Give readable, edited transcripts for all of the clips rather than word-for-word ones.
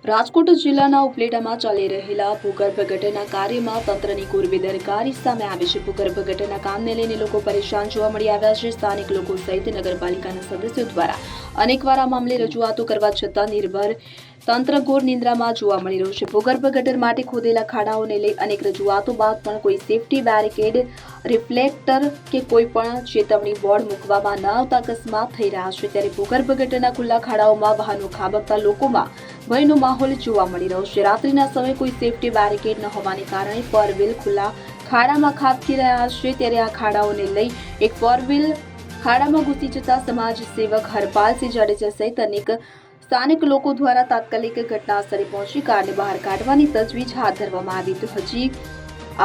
રાજકોટ જિલ્લાના ઉપલેટામાં ચાલી રહેલા ભૂગર્ભ ગટરના કાર્યમાં તંત્રની કોર બેદરકારી સામે આવી છે। ભૂગર્ભ ગટરના કામને લઈને લોકો પરેશાન જોવા મળી આવ્યા છે। સ્થાનિક લોકો સહિત નગરપાલિકાના સદસ્યો દ્વારા અનેકવાર આ મામલે રજૂઆતો કરવા છતાં નિર્ભર તંત્ર ઘોર નિંદ્રામાં જોવા મળી રહ્યું છે। ભૂગર્ભ ગટર માટે ખોદેલા ખાડાઓને લઈ અનેક રજૂઆતો બાદ પણ કોઈ સેફટી બેરિકેડ, રિફ્લેક્ટર કે કોઈ પણ ચેતવણી બોર્ડ મૂકવામાં ન આવતા અકસ્માત થઈ રહ્યા છે। ત્યારે ભૂગર્ભ ગટરના ખુલ્લા ખાડાઓમાં વાહનો ખાબકતા લોકોમાં ભયનો માહોલ જોવા મળી રહ્યો છે। રાત્રિના સમયે કોઈ સેફટી બેરિકેડ ન હોવાને કારણે ફોર વ્હીલ ખુલ્લા ખાડામાં ખાબકી રહ્યા છે। ત્યારે આ ખાડાઓને લઈ એક ફોર વ્હીલ ખાડામાં ઘૂસી જતા સમાજ સેવક હરપાલસિંહ જાડેજા સહિત અનેક સ્થાનિક લોકો દ્વારા તાત્કાલિક ઘટના સ્થળે પહોંચી કારને બહાર કાઢવાની તજવીજ હાથ ધરવામાં આવી। તો હજી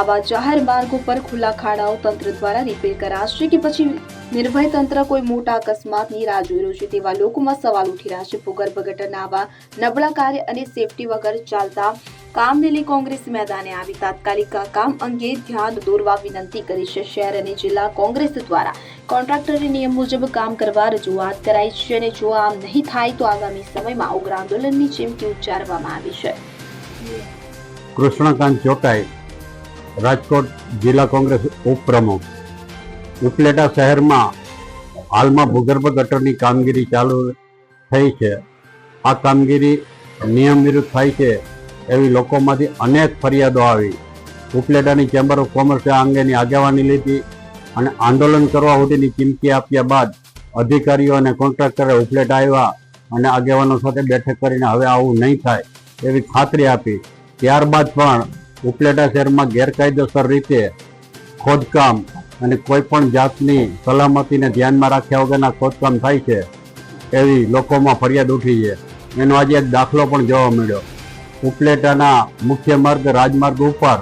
આવા જાહેર માર્ગો પર ખુલ્લા ખાડાઓ તંત્ર દ્વારા રિપેર કરાશે કે પછી નિર્ભય તંત્ર કોઈ મોટા અકસ્માતની રાહ જોઈ રહ્યું છે તેવા લોકોમાં સવાલ ઉઠી રહ્યા છે। ભૂગર્ભ ગટરના આવા નબળા કાર્ય અને સેફટી વગર ચાલતા કામને લઈ કોંગ્રેસ મેદાને આવી તાત્કાલિક કામ અંગે ધ્યાન દોરવા વિનંતી કરી છે। શહેર અને જિલ્લા કોંગ્રેસ દ્વારા કોન્ટ્રાક્ટરે નિયમ મુજબ કામ કરવા રજૂઆત કરાઈ છે અને જો આમ નહીં થાય તો આગામી સમયમાં ઉગ્ર આંદોલનની ચીમકી ઉચ્ચારવામાં આવી છે। કૃષ્ણકાંત ચોટાઈ, રાજકોટ જિલ્લા કોંગ્રેસ ઉપપ્રમુખ। ઉપલેટા શહેરમાં હાલમાં ભૂગર્ભ ગટરની કામગીરી ચાલુ થઈ છે। આ કામગીરી નિયમ વિરુદ્ધ થાય છે એવી લોકોમાંથી અનેક ફરિયાદો આવી। ઉપલેટાની ચેમ્બર ઓફ કોમર્સે આ અંગેની આગેવાની લીધી અને આંદોલન કરવા સુધીની ચીમકી આપ્યા બાદ અધિકારીઓ અને કોન્ટ્રાક્ટરે ઉપલેટા આવ્યા અને આગેવાનો સાથે બેઠક કરીને હવે આવું નહીં થાય એવી ખાતરી આપી। ત્યારબાદ પણ ઉપલેટા શહેરમાં ગેરકાયદેસર રીતે ખોદકામ અને કોઈ પણ જાતની સલામતીને ધ્યાનમાં રાખ્યા વગરના ખોદકામ થાય છે એવી લોકોમાં ફરિયાદ ઉઠી છે। એનો આજે એક દાખલો પણ જોવા મળ્યો। ઉપલેટાના મુખ્ય માર્ગ રાજમાર્ગ ઉપર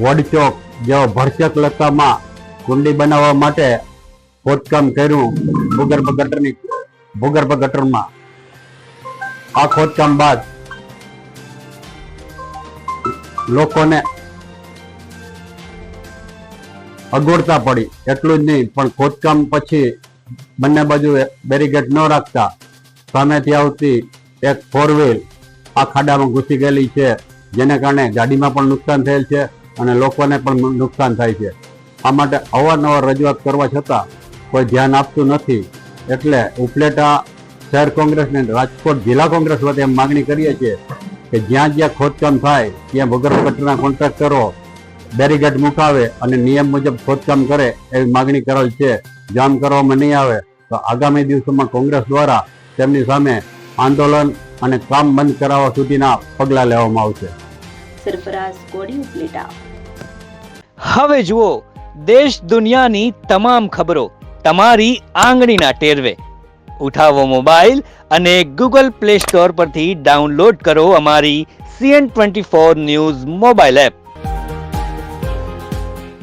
વડચોક જેવા ભરચક લતામાં કુંડી બનાવવા માટે ખોદકામ કર્યું ભૂગર્ભ ગટરમાં। આ ખોદકામ બાદ લોકોને અગવડતા પડી। એટલું જ નહીં પણ ખોદકામ પછી બંને બાજુ બેરીકેડ ન રાખતા સામેથી આવતી એક ફોર વ્હીલ આ ખાડામાં ઘૂસી ગયેલી છે, જેને કારણે ગાડીમાં પણ નુકસાન થયેલ છે અને લોકોને પણ નુકસાન થાય છે। આ માટે અવારનવાર રજૂઆત કરવા છતાં કોઈ ધ્યાન આપતું નથી। એટલે ઉપલેટા શહેર કોંગ્રેસ અને રાજકોટ જિલ્લા કોંગ્રેસ વતી એમ માગણી કરીએ છીએ કે જ્યાં જ્યાં ખોદકામ થાય ત્યાં ભૂગર્ભ ગટરના કોન્ટ્રાક્ટરો બેરીકેડ મુકાવે અને નિયમ મુજબ ખોદકામ કરે એવી માગણી કરેલ છે। જો આમ કરવામાં નહીં આવે તો આગામી દિવસોમાં કોંગ્રેસ દ્વારા તેમની સામે આંદોલન અને કામ બંધ કરાવવા સુધીના પગલાં લેવામાં આવશે। સરફરાઝ કોડી, ઉપલેટા। હવે જુઓ દેશ દુનિયાની તમામ ખબરો તમારી આંગળીના ટેરવે। ઉઠાવો મોબાઈલ અને ગૂગલ પ્લે સ્ટોર પરથી ડાઉનલોડ કરો અમારી CN24 ન્યૂઝ મોબાઈલ એપ।